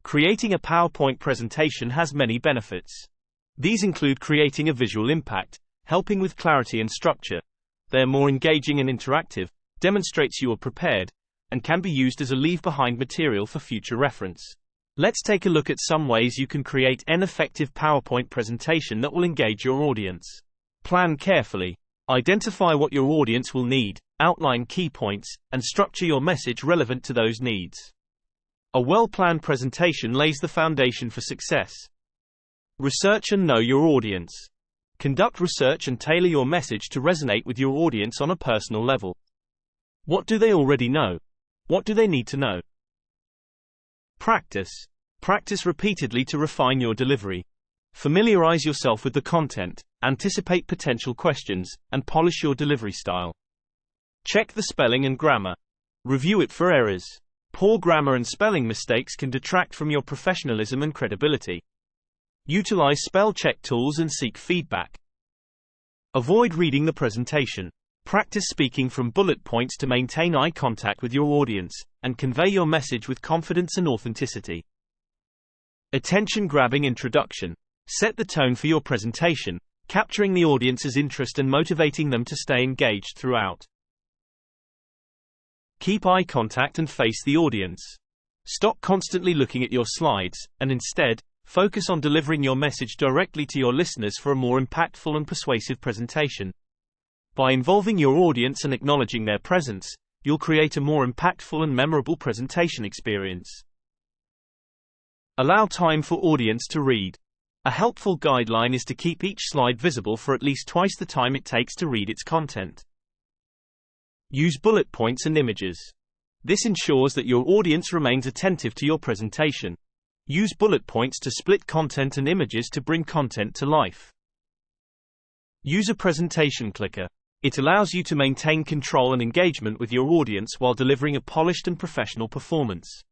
Creating a PowerPoint presentation has many benefits. These include creating a visual impact, helping with clarity and structure. They are more engaging and interactive, demonstrates you are prepared, and can be used as a leave-behind material for future reference. Let's take a look at some ways you can create an effective PowerPoint presentation that will engage your audience. Plan carefully. Identify what your audience will need, outline key points, and structure your message relevant to those needs. A well-planned presentation lays the foundation for success. Research and know your audience. Conduct research and tailor your message to resonate with your audience on a personal level. What do they already know? What do they need to know? Practice. Practice repeatedly to refine your delivery. Familiarize yourself with the content, anticipate potential questions, and polish your delivery style. Check the spelling and grammar. Review it for errors. Poor grammar and spelling mistakes can detract from your professionalism and credibility. Utilize spell check tools and seek feedback. Avoid reading the presentation. Practice speaking from bullet points to maintain eye contact with your audience, and convey your message with confidence and authenticity. Attention-grabbing introduction. Set the tone for your presentation, capturing the audience's interest and motivating them to stay engaged throughout. Keep eye contact and face the audience. Stop constantly looking at your slides, and instead, focus on delivering your message directly to your listeners for a more impactful and persuasive presentation. By involving your audience and acknowledging their presence, you'll create a more impactful and memorable presentation experience. Allow time for audience to read. A helpful guideline is to keep each slide visible for at least twice the time it takes to read its content. Use bullet points and images. This ensures that your audience remains attentive to your presentation. Use bullet points to split content and images to bring content to life. Use a presentation clicker. It allows you to maintain control and engagement with your audience while delivering a polished and professional performance.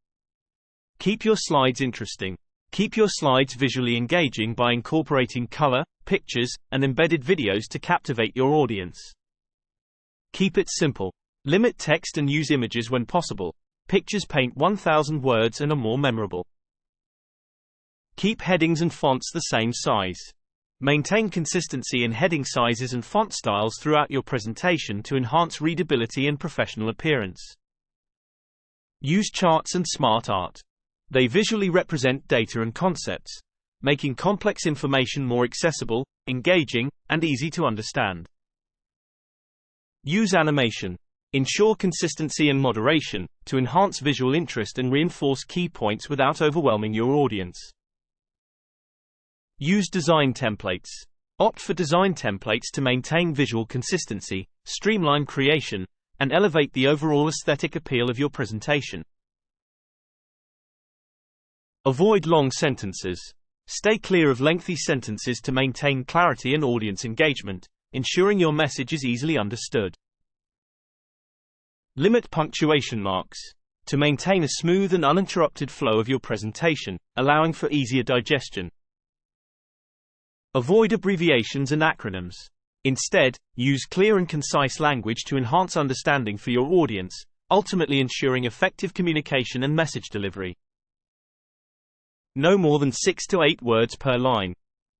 Keep your slides interesting. Keep your slides visually engaging by incorporating color, pictures, and embedded videos to captivate your audience. Keep it simple. Limit text and use images when possible. Pictures paint 1,000 words and are more memorable. Keep headings and fonts the same size. Maintain consistency in heading sizes and font styles throughout your presentation to enhance readability and professional appearance. Use charts and smart art. They visually represent data and concepts, making complex information more accessible, engaging, and easy to understand. Use animation. Ensure consistency and moderation to enhance visual interest and reinforce key points without overwhelming your audience. Use design templates. Opt for design templates to maintain visual consistency, streamline creation, and elevate the overall aesthetic appeal of your presentation. Avoid long sentences. Stay clear of lengthy sentences to maintain clarity and audience engagement, ensuring your message is easily understood. Limit punctuation marks. To maintain a smooth and uninterrupted flow of your presentation, allowing for easier digestion. Avoid abbreviations and acronyms. Instead, use clear and concise language to enhance understanding for your audience, ultimately ensuring effective communication and message delivery. No more than 6 to 8 words per line.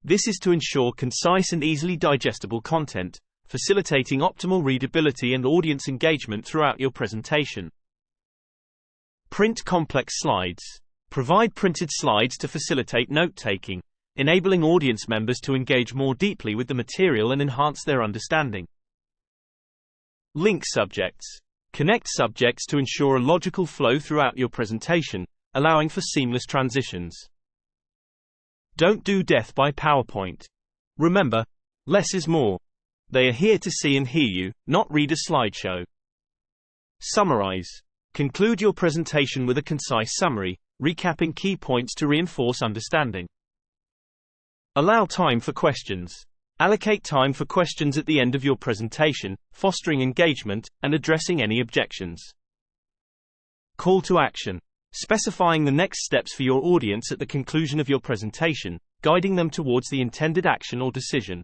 This is to ensure concise and easily digestible content, facilitating optimal readability and audience engagement throughout your presentation. Print complex slides. Provide printed slides to facilitate note-taking, enabling audience members to engage more deeply with the material and enhance their understanding. Link subjects. Connect subjects to ensure a logical flow throughout your presentation, allowing for seamless transitions. Don't do death by PowerPoint. Remember, less is more. They are here to see and hear you, not read a slideshow. Summarize. Conclude your presentation with a concise summary, recapping key points to reinforce understanding. Allow time for questions. Allocate time for questions at the end of your presentation, fostering engagement and addressing any objections. Call to action. Specifying the next steps for your audience at the conclusion of your presentation, guiding them towards the intended action or decision.